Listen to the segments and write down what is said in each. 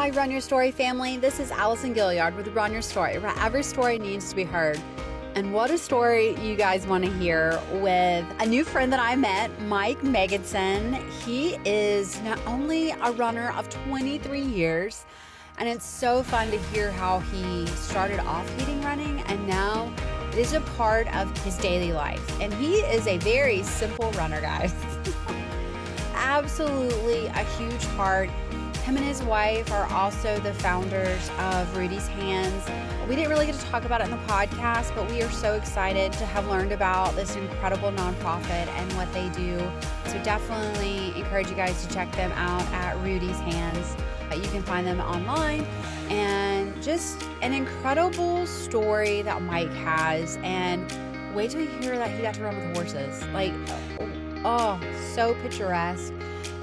Hi, Run Your Story family. This is Allison Gilliard with Run Your Story, where every story needs to be heard. And what a story you guys want to hear with a new friend that I met, Mike Megginson. He is not only a runner of 23 years, and it's so fun to hear how he started off hating running and now it is a part of his daily life. And he is a very simple runner, guys. Absolutely a huge heart. Him and his wife are also the founders of Prodisee's Hands. We didn't really get to talk about it in the podcast, but we are so excited to have learned about this incredible nonprofit and what they do. So definitely encourage you guys to check them out at Prodisee's Hands. You can find them online, and just an incredible story that Mike has. And wait till you hear that he got to run with horses. Like, oh, so picturesque.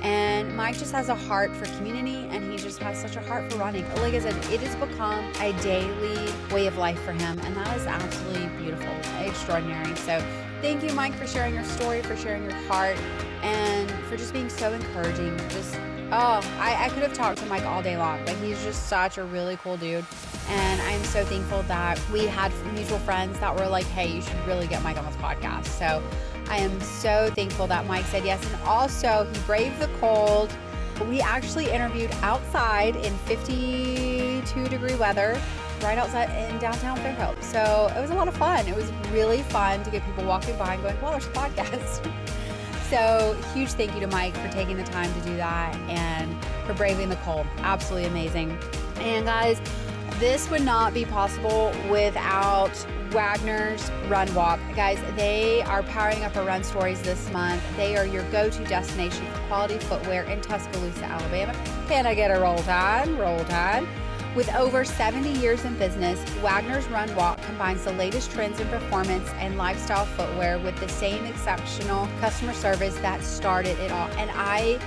And Mike just has a heart for community, and he just has such a heart for running. Like I said, it has become a daily way of life for him, and that is absolutely beautiful, extraordinary. So thank you, Mike, for sharing your story, for sharing your heart, and for just being so encouraging. I could have talked to Mike all day long, but he's just such a really cool dude. And I'm so thankful that we had mutual friends that were like, hey, you should really get Mike on this podcast. So I am so thankful that Mike said yes. And also, he braved the cold. We actually interviewed outside in 52-degree weather, right outside in downtown Fairhope. So it was a lot of fun. It was really fun to get people walking by and going, well, there's a podcast. So huge thank you to Mike for taking the time to do that and for braving the cold. Absolutely amazing. And guys, this would not be possible without Wagner's Run Walk. Guys, they are powering up our run stories this month. They are your go-to destination for quality footwear in Tuscaloosa, Alabama. Can I get a roll tide? Roll tide. With over 70 years in business, Wagner's Run Walk combines the latest trends in performance and lifestyle footwear with the same exceptional customer service that started it all. And I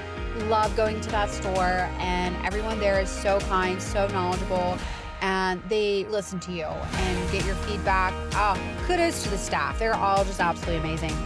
love going to that store, and everyone there is so kind, so knowledgeable, and they listen to you and get your feedback. Oh, kudos to the staff. They're all just absolutely amazing.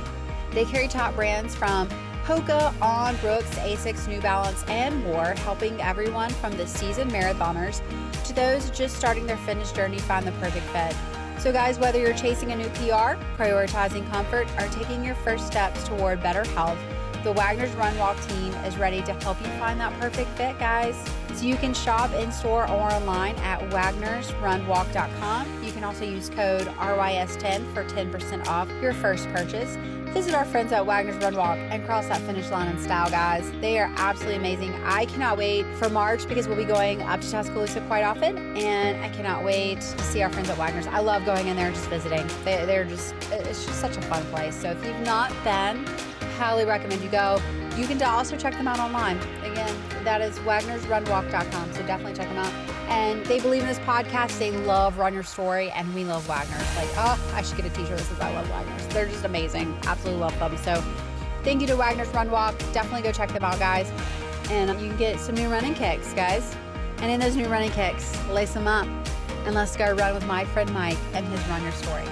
They carry top brands from Hoka, On, Brooks, Asics, New Balance, and more, helping everyone from the seasoned marathoners to those just starting their fitness journey find the perfect fit. So guys, whether you're chasing a new PR, prioritizing comfort, or taking your first steps toward better health, the Wagner's Run Walk team is ready to help you find that perfect fit, guys. So you can shop in-store or online at wagnersrunwalk.com. You can also use code RYS10 for 10% off your first purchase. Visit our friends at Wagner's Run Walk and cross that finish line in style, guys. They are absolutely amazing. I cannot wait for March because we'll be going up to Tuscaloosa quite often, and I cannot wait to see our friends at Wagner's. I love going in there and just visiting. It's just such a fun place. So if you've not been, highly recommend you go. You can also check them out online. Again, that is wagnersrunwalk.com. So definitely check them out. And they believe in this podcast. They love Run Your Story, and we love Wagner's. Like, oh, I should get a t-shirt that says I love Wagner's. They're just amazing. Absolutely love them. So thank you to Wagner's Run Walk. Definitely go check them out, guys. And you can get some new running kicks, guys. And in those new running kicks, lace them up. And let's go run with my friend Mike and his Run Your Story.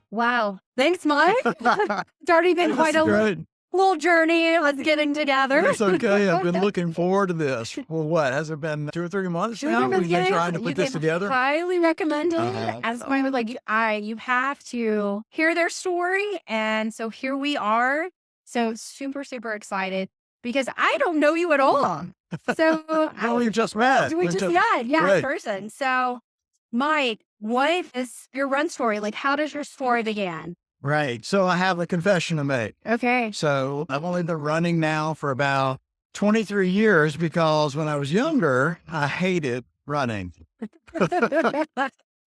Wow. Thanks, Mike. It's already been quite a little journey. Let's getting together. It's okay. I've been looking forward to this. Well, what? Has it been 2 or 3 months now? We've been trying to put this together. Highly recommend it. As I was like, you have to hear their story. And so here we are. So super, super excited because I don't know you at all. So we just met. We just met, in person. So Mike, what is your run story? Like, how does your story begin? Right. So I have a confession to make. Okay. So I've only been running now for about 23 years because when I was younger, I hated running.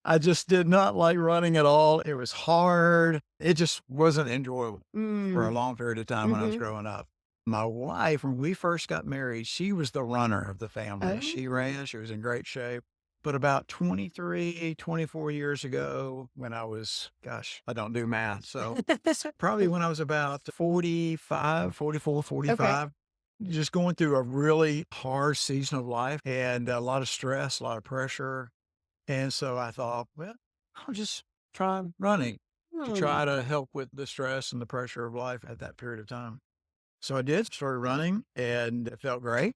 I just did not like running at all. It was hard. It just wasn't enjoyable for a long period of time when I was growing up. My wife, when we first got married, she was the runner of the family. She ran. She was in great shape. But about 23, 24 years ago, when I was, I don't do math. So probably when I was about 44, 45, just going through a really hard season of life and a lot of stress, a lot of pressure. And so I thought, well, I'll just try running to try to help with the stress and the pressure of life at that period of time. So I did, started running, and it felt great.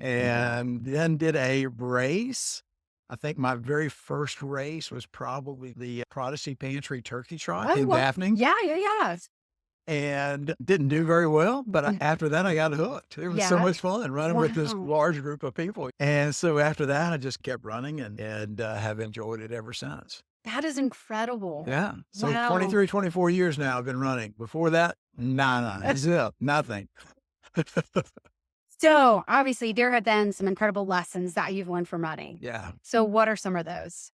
And then did a race. I think my very first race was probably the Prodisee Pantry Turkey Trot in Daphne. Yeah. And didn't do very well, but after that I got hooked. It was so much fun running with this large group of people. And so after that, I just kept running and have enjoyed it ever since. That is incredible. Yeah. So 23, 24 years now I've been running. Before that, nothing. So obviously there have been some incredible lessons that you've learned from running. Yeah. So what are some of those?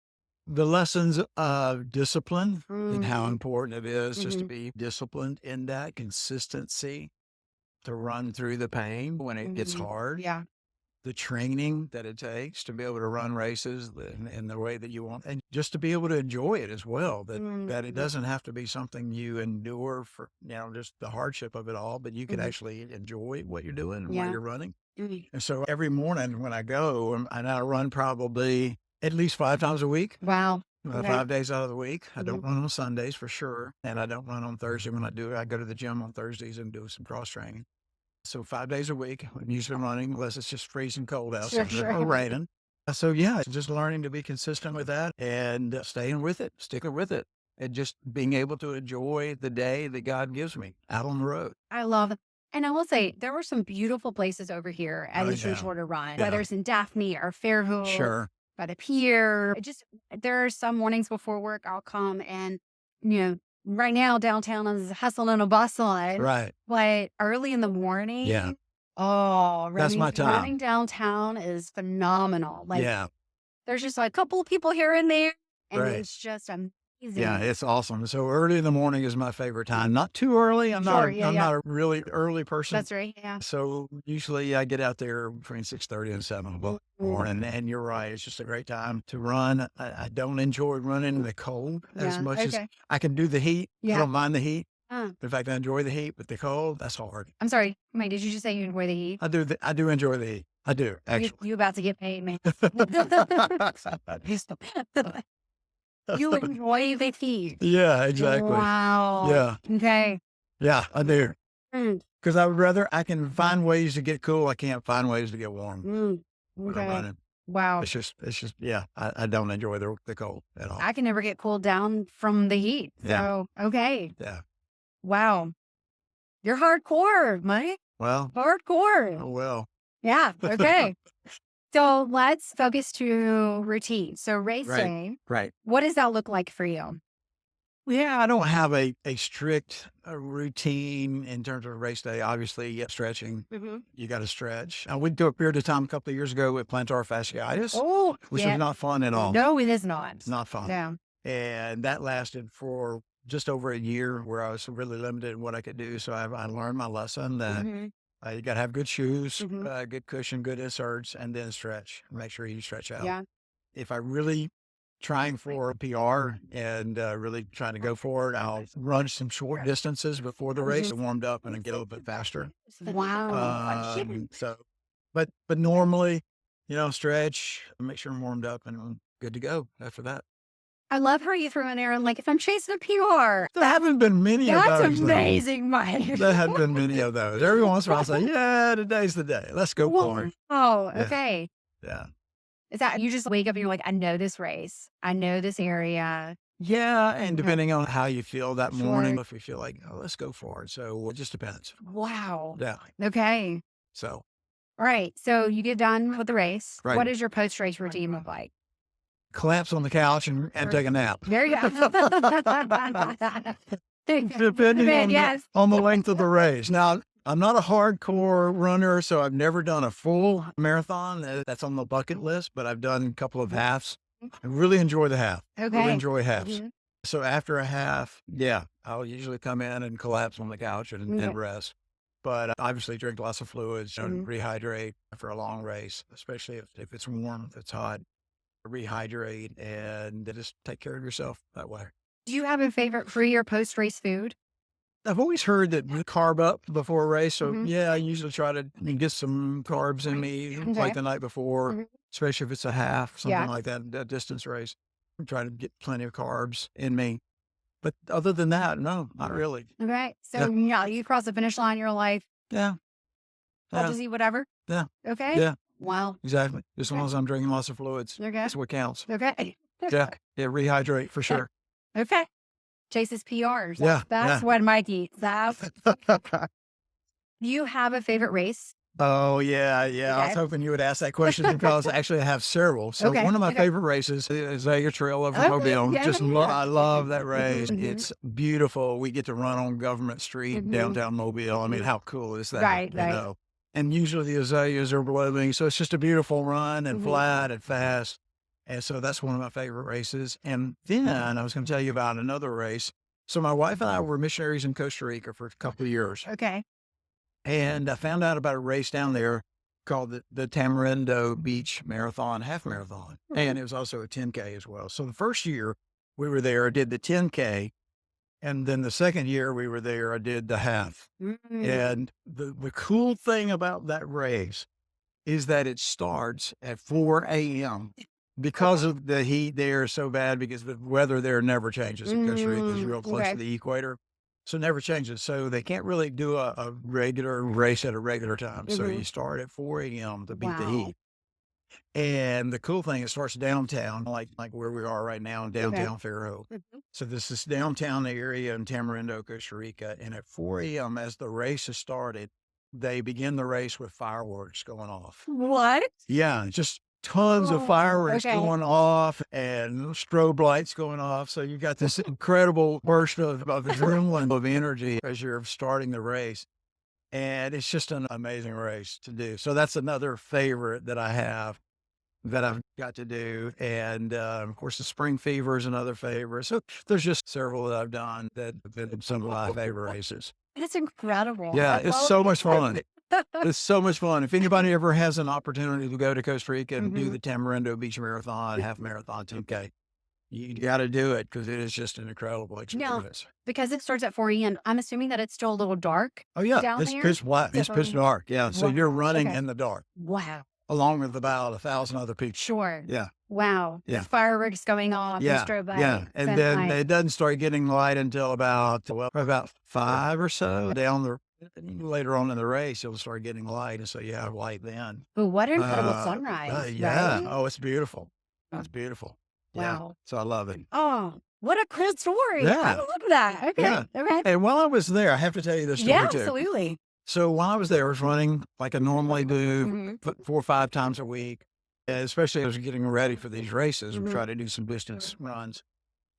The lessons of discipline and how important it is just to be disciplined in that consistency, to run through the pain when it gets hard. Yeah. The training that it takes to be able to run races in the way that you want, and just to be able to enjoy it as well, that it doesn't have to be something you endure for, just the hardship of it all, but you can actually enjoy what you're doing while you're running. And so every morning when I go, and I run probably at least 5 times a week. Wow. 5 days out of the week. I don't run on Sundays for sure. And I don't run on Thursday. When I do, I go to the gym on Thursdays and do some cross training. So 5 days a week, I'm usually running unless it's just freezing cold outside or raining. So yeah, just learning to be consistent with that and staying with it, sticking with it, and just being able to enjoy the day that God gives me out on the road. I love it. And I will say, there were some beautiful places over here at Eastern Shore to run, whether it's in Daphne or Fairhope. Sure. By the pier. There are some mornings before work, I'll come and, right now downtown is hustling and bustling. Right. But early in the morning. Yeah. That's my time. Running downtown is phenomenal. There's just a couple of people here and there, and it's just amazing. Yeah, it's awesome. So early in the morning is my favorite time. Not too early. I'm not a really early person. That's right. Yeah. So usually I get out there between 6:30 and 7 o'clock in the morning. And you're right. It's just a great time to run. I don't enjoy running in the cold as much as I can do the heat. I don't mind the heat. In fact, I enjoy the heat, but the cold, that's hard. I'm sorry. Wait, did you just say you enjoy the heat? I do enjoy the heat. I do, actually. You about to get paid, man. You enjoy the heat. Yeah, exactly. Wow. Yeah. Okay. Yeah, I do. Because I can find ways to get cool. I can't find ways to get warm. When I'm running. Wow. It's just, I don't enjoy the cold at all. I can never get cooled down from the heat. So, okay. Yeah. Wow. You're hardcore, Mike. Well. Hardcore. Oh, well. Yeah. Okay. So let's focus to routine. So racing. Right. What does that look like for you? Yeah, I don't have a strict routine in terms of race day. Obviously, stretching. You got to stretch. I went through a period of time a couple of years ago with plantar fasciitis, which was not fun at all. No, it is not. It's not fun. Yeah. And that lasted for just over a year where I was really limited in what I could do. So I learned my lesson that you got to have good shoes, good cushion, good inserts, and then stretch. Make sure you stretch out. Yeah. If I really trying for a PR and really trying to go for it, I'll run some short distances before the race, warmed up, and get a little bit faster. Wow. But normally, stretch, make sure I'm warmed up, and I'm good to go after that. I love how you throw in there, like, if I'm chasing a PR. There haven't been many of those. That's amazing, Mike. There haven't been many of those. Every once in a while, I'll say, today's the day. Let's go for it. Oh, okay. Yeah. Is that, you just wake up and you're like, I know this race. I know this area. Yeah, and depending on how you feel that morning, if we feel like, let's go for it. So it just depends. Wow. Yeah. Okay. So. All right. So you get done with the race. Right. What does your post-race routine look like? Collapse on the couch and take a nap. There you go. Depending on the length of the race. Now, I'm not a hardcore runner, so I've never done a full marathon. That's on the bucket list, but I've done a couple of halves. I really enjoy the half. Okay. Really enjoy halves. So after a half, I'll usually come in and collapse on the couch and rest. But obviously drink lots of fluids, rehydrate for a long race, especially if it's warm, if it's hot. Rehydrate and just take care of yourself that way. Do you have a favorite pre or post race food? I've always heard that you carb up before a race. So I usually try to get some carbs in me like the night before, especially if it's a half, something like that, a distance race. I'm trying to get plenty of carbs in me. But other than that, no, not really. Okay. So you cross the finish line, you're like, Yeah. Yeah. Prodisee, whatever. Yeah. Okay. Yeah. Wow. Exactly. As long as I'm drinking lots of fluids. Okay. That's what counts. Okay. Yeah. Yeah. Rehydrate for sure. Okay. Chase's PRs. Yeah. That's what Mike eats. Do you have a favorite race? Oh, yeah. Yeah. I was hoping you would ask that question because actually I have several. So one of my favorite races is Azalea Trail of Mobile. I love that race. It's beautiful. We get to run on Government Street, downtown Mobile. I mean, how cool is that? Right. You know? And usually the azaleas are blooming. So it's just a beautiful run and flat and fast. And so that's one of my favorite races. And then I was going to tell you about another race. So my wife and I were missionaries in Costa Rica for a couple of years. Okay. And I found out about a race down there called the Tamarindo Beach Marathon, half marathon. And it was also a 10K as well. So the first year we were there, I did the 10K. And then the second year we were there, I did the half. And the cool thing about that race is that it starts at 4 a.m. because of the heat there is so bad because the weather there never changes. Costa Rica is real close to the equator. So it never changes. So they can't really do a regular race at a regular time. So you start at 4 a.m. to beat the heat. And the cool thing, it starts downtown, like where we are right now in downtown Faro. So this is downtown area in Tamarindo, Costa Rica. And at 4 a.m. as the race has started, they begin the race with fireworks going off. What? Yeah, just tons of fireworks going off and strobe lights going off. So you got this incredible burst of adrenaline, of energy as you're starting the race. And it's just an amazing race to do. So that's another favorite that I have that I've got to do. And of course, the Spring Fever is another favorite. So there's just several that I've done that have been some of my favorite races. It's incredible. Yeah, it's so much fun. It's so much fun. If anybody ever has an opportunity to go to Costa Rica and do the Tamarindo Beach Marathon, half marathon, 10K, you got to do it because it is just an incredible experience. Because it starts at 4 a.m. I'm assuming that it's still a little dark. Oh, yeah. Down It's there? pitch black. It's pitch dark. Yeah. So you're running in the dark Wow. along with about 1,000 other people. Sure. Yeah. Wow. Yeah. The fireworks going off. Yeah. The strobe lights. Yeah. And then it doesn't start getting light until about 5 or so later on in the race, it'll start getting light. And so you have light then. But what an incredible sunrise. Yeah. Right? Oh, it's beautiful. It's beautiful. Yeah. Wow. So I love it. Oh, what a cool story. Yeah. I love that. Okay. Yeah. Okay. And while I was there, I have to tell you this story Yeah, too. absolutely. So while I was there, I was running like I normally do 4 or 5 times a week, especially as I was getting ready for these races. We try to do some distance runs.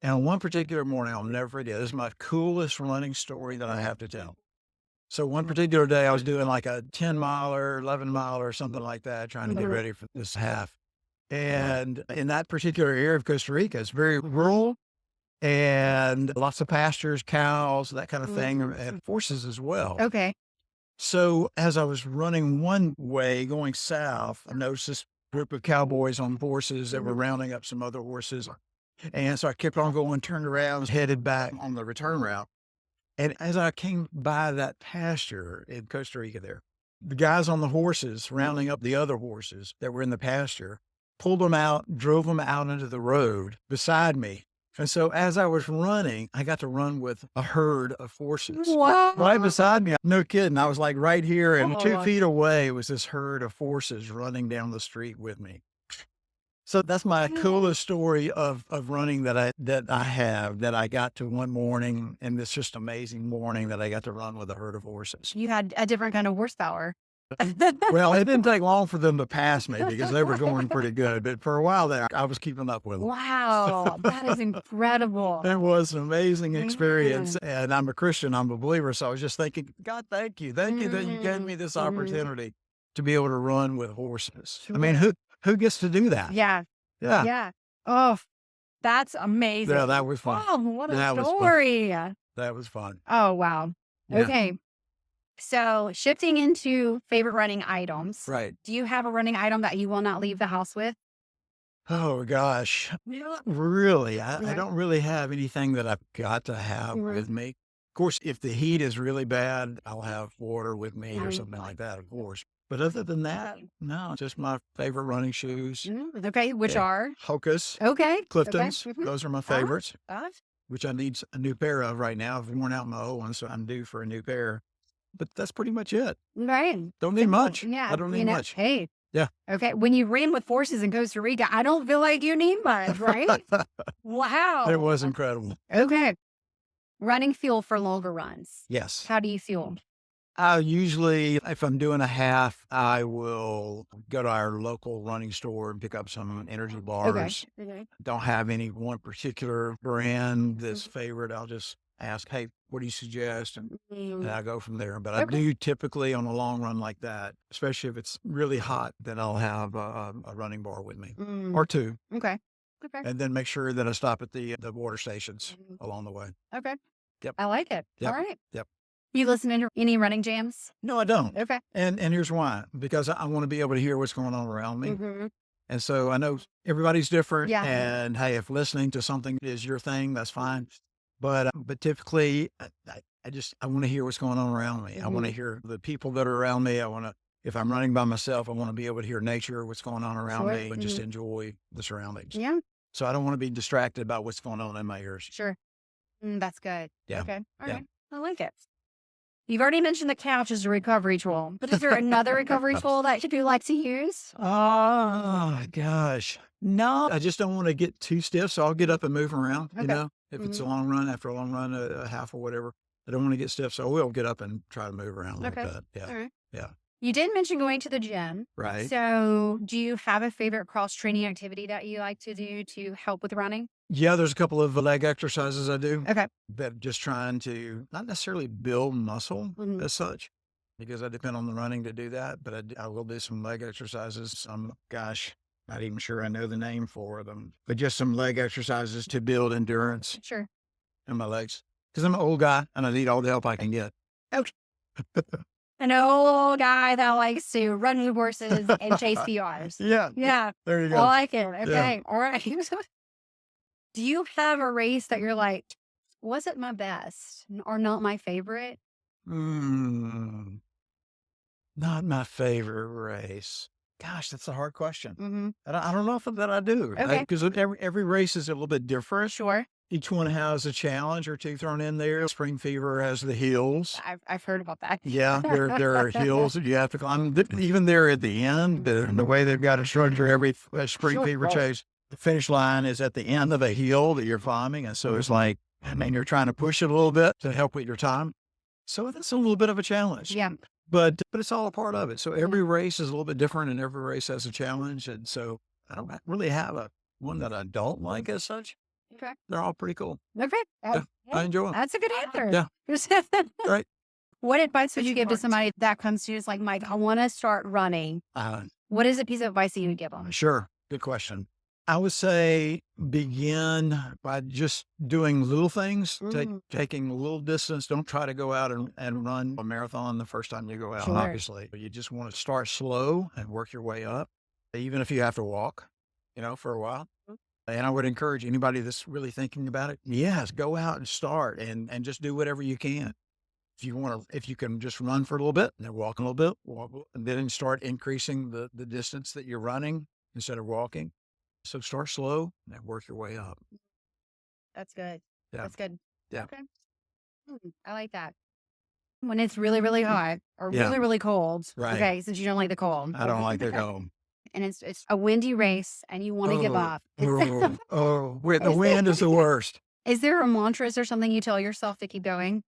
And on one particular morning, I'll never forget, this is my coolest running story that I have to tell. So one particular day, I was doing like a 10-miler, 11-miler, something like that, trying to get ready for this half. And in that particular area of Costa Rica, it's very rural and lots of pastures, cows, that kind of thing, and horses as well. Okay. So as I was running one way going south, I noticed this group of cowboys on horses that were rounding up some other horses. And so I kept on going, turned around, headed back on the return route. And as I came by that pasture in Costa Rica there, the guys on the horses rounding up the other horses that were in the pasture, pulled them out, drove them out into the road beside me. And so as I was running, I got to run with a herd of horses. Wow. Right beside me. No kidding. I was like right here and 2 feet away was this herd of horses running down the street with me. So that's my coolest story of running that I have, that I got to one morning, and this just amazing morning that I got to run with a herd of horses. You had a different kind of horsepower. Well, it didn't take long for them to pass me because they were going pretty good. But for a while there, I was keeping up with them. Wow. That is incredible. It was an amazing experience. And I'm a Christian, I'm a believer. So I was just thinking, God, thank you. Thank you that you gave me this opportunity to be able to run with horses. I mean, who gets to do that? Yeah. Yeah. Yeah. Oh, that's amazing. Yeah, that was fun. Oh, what a That was fun. story. That was fun. Oh, wow. Yeah. Okay. So shifting into favorite running items. Right. Do you have a running item that you will not leave the house with? Oh, gosh. Not really. I don't really have anything that I've got to have with me. Of course, if the heat is really bad, I'll have water with me or something like that, of course. But other than that, no, just my favorite running shoes. Okay. Which are? Hoka's, Okay. Clifton's. Okay. Those are my favorites, Uh, which I need a new pair of right now. I've worn out my old one, so I'm due for a new pair. but that's pretty much it. Right. Don't need much. Yeah. I don't need much. Hey. Yeah. Okay. When you ran with horses in Costa Rica, I don't feel like you need much, right? Wow. It was incredible. Okay. Running fuel for longer runs. Yes. How do you fuel? Usually, if I'm doing a half, I will go to our local running store and pick up some energy bars. Okay. Don't have any one particular brand that's favorite. I'll just ask, hey, what do you suggest? And I go from there. But I do typically on a long run like that, especially if it's really hot, then I'll have a running bar with me or two. Okay. And then make sure that I stop at the water stations along the way. Okay. Yep. I like it. Yep. All right. Yep. You listening to any running jams? No, I don't. Okay. And here's why. Because I want to be able to hear what's going on around me. Mm-hmm. And so I know everybody's different. Yeah. And hey, if listening to something is your thing, that's fine. But typically, I want to hear what's going on around me. I want to hear the people that are around me. If I'm running by myself, I want to be able to hear nature, what's going on around me, and just enjoy the surroundings. Yeah. So I don't want to be distracted by what's going on in my ears. Sure. That's good. Yeah. Okay. All Yeah. right. I like it. You've already mentioned the couch as a recovery tool, but is there another recovery tool that you like to use? Oh, gosh. No, I just don't want to get too stiff. So I'll get up and move around, if it's a long run, after a long run, a half or whatever. I don't want to get stiff. So I will get up and try to move around a little bit. Yeah. All right. Yeah. You did mention going to the gym. Right. So do you have a favorite cross training activity that you like to do to help with running? Yeah, there's a couple of leg exercises I do. Okay. That just trying to not necessarily build muscle as such, because I depend on the running to do that. But I will do some leg exercises. Not even sure I know the name for them, but just some leg exercises to build endurance Sure. in my legs. Because I'm an old guy and I need all the help I can get. Okay. An old guy that likes to run with horses and chase PRs. Yeah. Yeah. There you go. I like it. Okay. All right. Do you have a race that you're like, wasn't my best or not my favorite? Not my favorite race. Gosh, that's a hard question. I don't know if that I do. Okay. Because every race is a little bit different. Sure. Each one has a challenge or two thrown in there. Spring Fever has the hills. I've heard about that. Yeah, there are hills that you have to climb. Even there at the end, the way they've got to structure every Spring Fever chase, the finish line is at the end of a hill that you're climbing. And so it's like, you're trying to push it a little bit to help with your time. So that's a little bit of a challenge. Yeah. But it's all a part of it. So every race is a little bit different and every race has a challenge. And so I don't really have one that I don't like as such. Okay. They're all pretty cool. Okay. Yeah, I enjoy them. That's a good answer. Yeah. Right. What advice would you give to somebody that comes to you? It's like, Mike, I want to start running. What is a piece of advice that you would give them? Sure. Good question. I would say begin by just doing little things, taking a little distance. Don't try to go out and run a marathon the first time you go out, obviously. But you just want to start slow and work your way up, even if you have to walk, for a while. And I would encourage anybody that's really thinking about it, yes, go out and start and just do whatever you can. If you can just run for a little bit and then walk a little bit, and then start increasing the distance that you're running instead of walking. So start slow and work your way up. That's good. Yeah. That's good. Yeah. Okay. I like that. When it's really, really hot or really, really cold. Right. Okay. Since you don't like the cold. I don't like the cold. And it's a windy race and you want to give up. The wind is the worst. Is there a mantra? Is there something you tell yourself to keep going?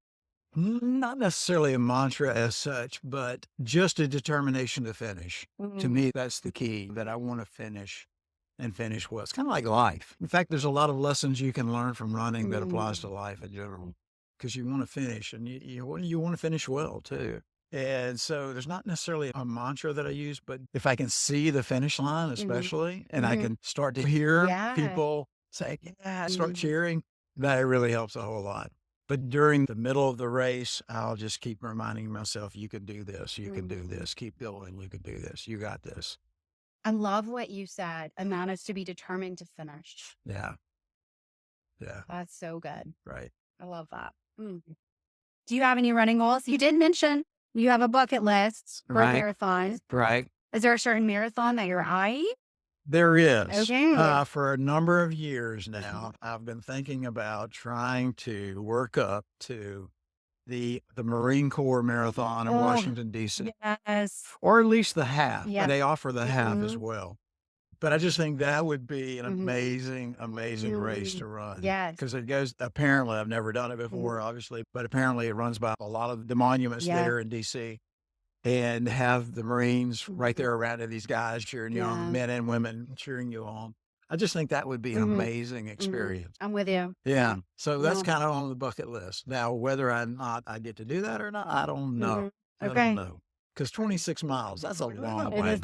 Not necessarily a mantra as such, but just a determination to finish. To me, that's the key, that I want to finish and finish well. It's kind of like life. In fact, there's a lot of lessons you can learn from running that applies to life in general, because you want to finish and you want to finish well too. And so there's not necessarily a mantra that I use, but if I can see the finish line, especially, and I can start to hear people say, start cheering, that really helps a whole lot. But during the middle of the race, I'll just keep reminding myself, you can do this, you can do this, keep going, you can do this, you got this. I love what you said. A man is to be determined to finish. Yeah. Yeah. That's so good. Right. I love that. Do you have any running goals? You did mention you have a bucket list for a marathon. Right. Is there a certain marathon that you're eyeing? There is. Okay. For a number of years now, I've been thinking about trying to work up to the Marine Corps Marathon in Washington, D.C., Yes. or at least the half. Yeah. They offer the half as well. But I just think that would be an amazing race to run. Yes. Because it goes, apparently, I've never done it before, obviously, but apparently it runs by a lot of the monuments there in D.C. and have the Marines right there around it, these guys cheering you on, men and women cheering you on. I just think that would be an amazing experience. I'm with you. Yeah. So that's kind of on the bucket list. Now, whether or not I get to do that or not, I don't know. I don't know. Because 26 miles, that's a long way.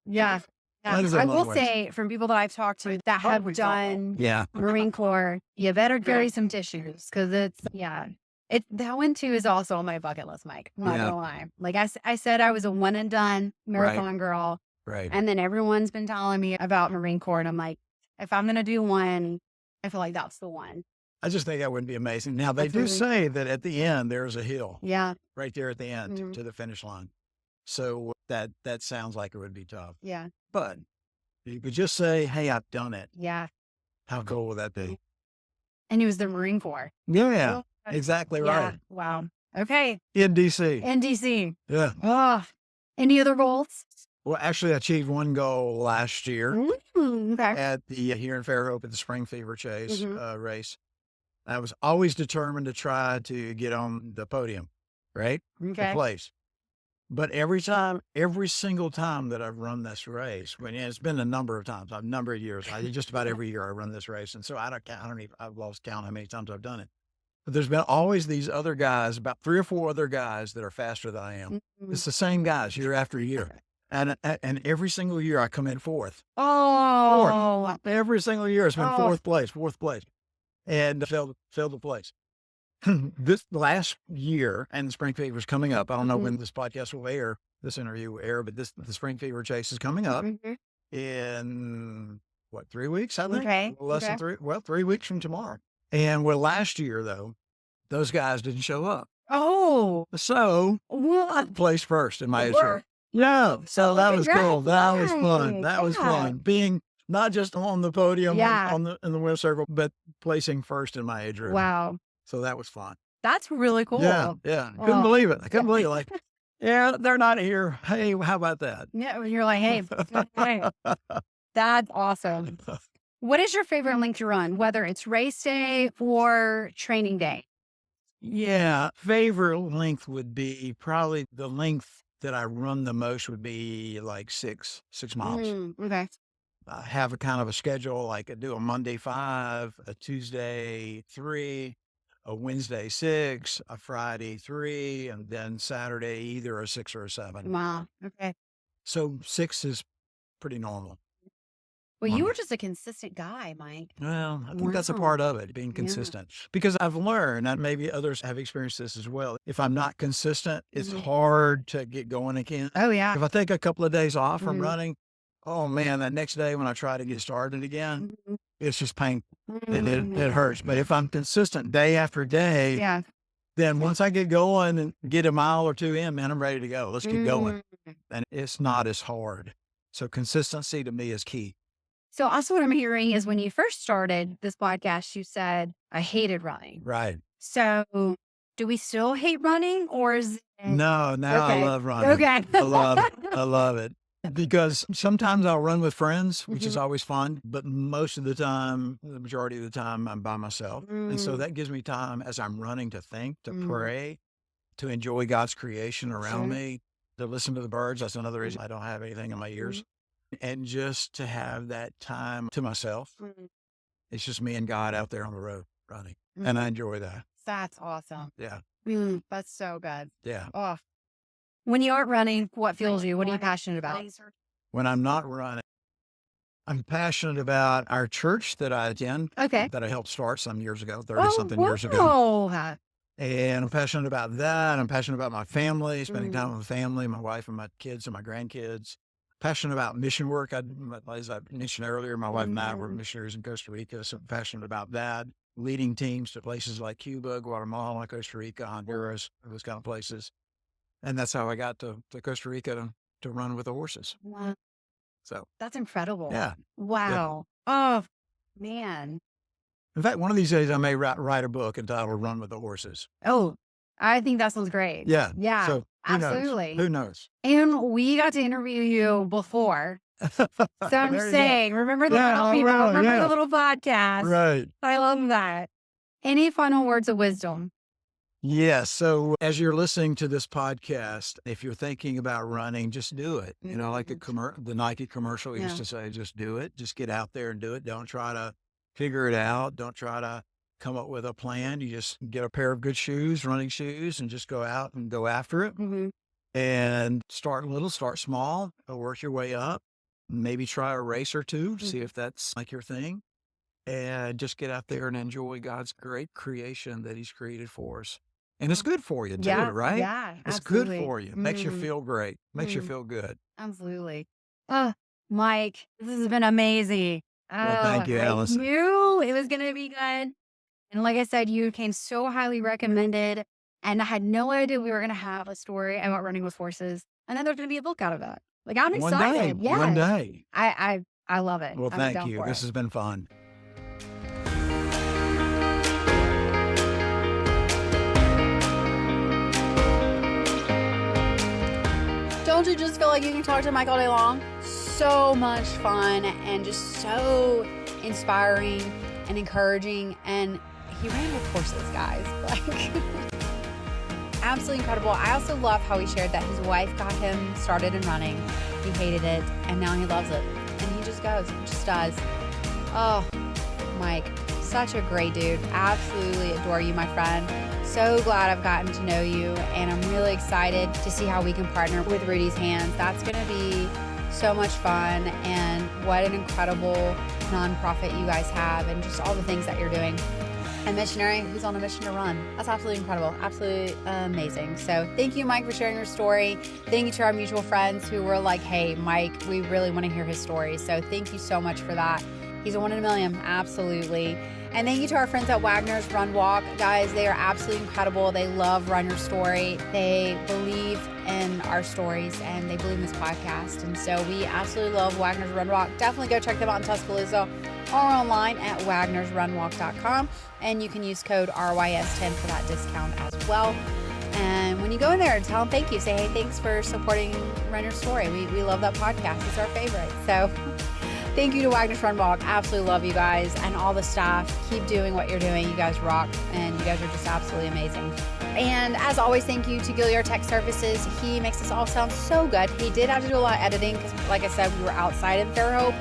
Yeah. That is a I long will way. say, from people that I've talked to that have done Yeah. Marine Corps, you better carry some tissues because that one too is also on my bucket list, Mike. I'm not gonna lie. Like I said, I was a one and done marathon girl. Right. And then everyone's been telling me about Marine Corps. And I'm like, if I'm going to do one, I feel like that's the one. I just think that would be amazing. Now, they do say that at the end, there's a hill. Yeah. Right there at the end to the finish line. So that sounds like it would be tough. Yeah. But you could just say, hey, I've done it. Yeah. How cool would that be? And it was the Marine Corps. Yeah, exactly right. Wow. Okay. In D.C. In D.C. Yeah. Oh, any other goals? Well, actually, I achieved one goal last year Okay. at the here in Fairhope at the Spring Fever Chase race. I was always determined to try to get on the podium, right? The place. But every single time that I've run this race, and it's been a number of times, a number of years, just about every year I run this race. And so I've lost count how many times I've done it. But there's been always these other guys, about 3 or 4 other guys that are faster than I am. It's the same guys year after year. And every single year I come in fourth. Oh. Fourth. Every single year it's been fourth place. And failed the place. This last year, and the Spring Fever is coming up. I don't know when this podcast will air, this interview will air, but the Spring Fever Chase is coming up in, 3 weeks, I think? Okay. Less than 3, 3 weeks from tomorrow. And last year, though, those guys didn't show up. Oh. So, I placed first in my age group. Yeah. So that was cool. That was fun. That was fun. Being not just on the podium in the winner's circle, but placing first in my age group. Wow. So that was fun. That's really cool. Yeah. Couldn't believe it. I couldn't believe it. Like, yeah, they're not here. Hey, how about that? Yeah. You're like, hey, that's awesome. What is your favorite length to run, whether it's race day or training day? Yeah. Favorite length would be probably the length that I run the most would be like 6 miles. Okay. I have a kind of a schedule, like I do a Monday 5, a Tuesday 3, a Wednesday 6, a Friday 3, and then Saturday either a 6 or a 7. Wow. Okay. So 6 is pretty normal. Well, you were just a consistent guy, Mike. Well, I think that's a part of it, being consistent. Because I've learned, and maybe others have experienced this as well, if I'm not consistent, it's hard to get going again. Oh, yeah. If I take a couple of days off from running, oh man, that next day when I try to get started again, it's just painful. It hurts. But if I'm consistent day after day, then once I get going and get a mile or 2 in, man, I'm ready to go. Let's keep going. And it's not as hard. So consistency to me is key. So also what I'm hearing is when you first started this podcast, you said, I hated running. Right. So do we still hate running or is it... No, now I love running. Okay. I love it. Because sometimes I'll run with friends, which is always fun, but most of the time, the majority of the time, I'm by myself. And so that gives me time as I'm running to think, to pray, to enjoy God's creation around me, to listen to the birds. That's another reason I don't have anything in my ears. And just to have that time to myself. It's just me and God out there on the road running. And I enjoy that. That's awesome. Yeah. That's so good. Yeah. Oh. When you aren't running, what fuels you? What are you passionate about? When I'm not running, I'm passionate about our church that I attend. Okay. That I helped start some years ago, 30-something years ago. And I'm passionate about that. I'm passionate about my family, spending time with my family, my wife and my kids and my grandkids. Passionate about mission work. As I mentioned earlier, my wife and I were missionaries in Costa Rica, so I'm passionate about that. Leading teams to places like Cuba, Guatemala, Costa Rica, Honduras, those kind of places. And that's how I got to Costa Rica to run with the horses. Wow. So that's incredible. Yeah. Wow. Yeah. Oh, man. In fact, one of these days I may write a book entitled Run with the Horses. Oh, I think that sounds great. Yeah. Yeah. So absolutely. Who knows? And we got to interview you before. So I'm There you go. saying, remember the Yeah, little people, right, remember yeah. the little podcast. Right. I love that. Any final words of wisdom? Yeah. So as you're listening to this podcast, if you're thinking about running, just do it. You know, like the Nike commercial used to say, just do it. Just get out there and do it. Don't try to figure it out. Don't try to come up with a plan. You just get a pair of good shoes, running shoes, and just go out and go after it. And start little, start small, work your way up. Maybe try a race or two, see if that's like your thing. And just get out there and enjoy God's great creation that he's created for us. And it's good for you too, right? Yeah, It's absolutely. good for you. Makes you feel great. Makes you feel good. Absolutely. Mike, this has been amazing. Well, thank you, I Alice. knew it was going to be good. And like I said, you came so highly recommended. And I had no idea we were going to have a story about running with horses. And then there's going to be a book out of that. Like, I'm excited. One day. I love it. Well, I'm thank down you. for This it. has been fun. Don't you just feel like you can talk to Mike all day long? So much fun and just so inspiring and encouraging. And he ran with horses, guys. Like, absolutely incredible. I also love how he shared that his wife got him started in running. He hated it, and now he loves it. And he just goes, just does. Oh, Mike, such a great dude. Absolutely adore you, my friend. So glad I've gotten to know you, and I'm really excited to see how we can partner with Rudy's Hands. That's going to be so much fun, and what an incredible nonprofit you guys have, and just all the things that you're doing. A missionary who's on a mission to run. That's absolutely incredible. Absolutely amazing. So thank you, Mike, for sharing your story. Thank you to our mutual friends who were like, hey, Mike, we really want to hear his story. So thank you so much for that. He's a one in a million. Absolutely. And thank you to our friends at Wagner's Run Walk. Guys, they are absolutely incredible. They love Run Your Story. They believe in our stories, and they believe in this podcast. And so we absolutely love Wagner's Run Walk. Definitely go check them out in Tuscaloosa or online at wagnersrunwalk.com. And you can use code RYS10 for that discount as well. And when you go in there, tell them thank you. Say, hey, thanks for supporting Run Your Story. We love that podcast. It's our favorite. So thank you to Wagner's Run Walk. Absolutely love you guys and all the staff. Keep doing what you're doing. You guys rock, and you guys are just absolutely amazing. And as always, thank you to Gilliard Tech Services. He makes this all sound so good. He did have to do a lot of editing because, like I said, we were outside in Fairhope,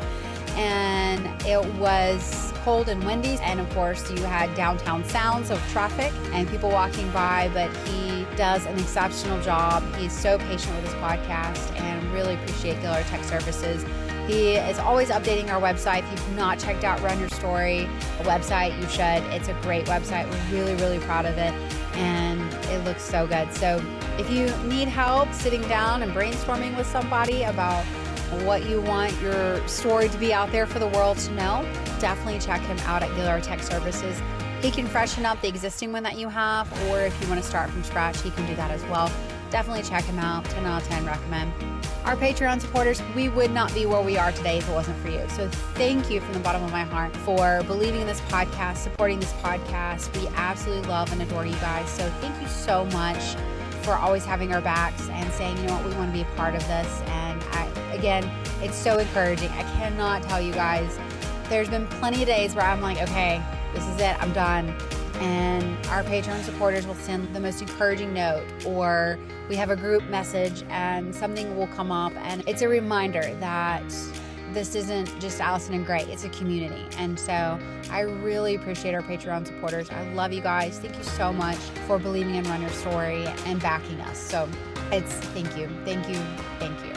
and it was cold and windy. And of course, you had downtown sounds of traffic and people walking by, but he does an exceptional job. He's so patient with his podcast, and really appreciate Gilliard Tech Services. He is always updating our website. If you've not checked out Run Your Story, a website, you should. It's a great website. We're really, really proud of it, and it looks so good. So if you need help sitting down and brainstorming with somebody about what you want your story to be out there for the world to know, definitely check him out at Gilliard Tech Services. He can freshen up the existing one that you have, or if you want to start from scratch, he can do that as well. Definitely check him out. 10 out of 10 recommend. Our Patreon supporters, we would not be where we are today if it wasn't for you. So thank you from the bottom of my heart for believing in this podcast, supporting this podcast. We absolutely love and adore you guys. So thank you so much for always having our backs and saying, you know what, we want to be a part of this. And again, it's so encouraging. I cannot tell you guys, there's been plenty of days where I'm like, okay, this is it, I'm done. And our Patreon supporters will send the most encouraging note, or we have a group message and something will come up, and it's a reminder that this isn't just Allison and Gray, it's a community. And so I really appreciate our Patreon supporters. I love you guys. Thank you so much for believing in Run Your Story and backing us. So it's thank you, thank you, thank you.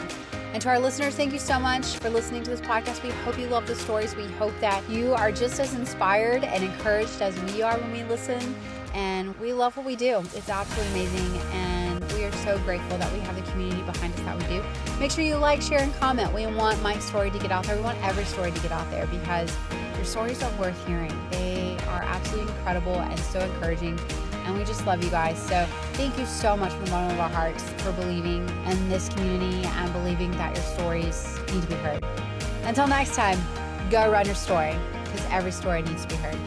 And to our listeners, thank you so much for listening to this podcast. We hope you love the stories. We hope that you are just as inspired and encouraged as we are when we listen. And we love what we do. It's absolutely amazing. And we are so grateful that we have the community behind us that we do. Make sure you like, share, and comment. We want Mike's story to get out there. We want every story to get out there because your stories are worth hearing. They are absolutely incredible and so encouraging. And we just love you guys. So thank you so much from the bottom of our hearts for believing in this community and believing that your stories need to be heard. Until next time, go run your story, because every story needs to be heard.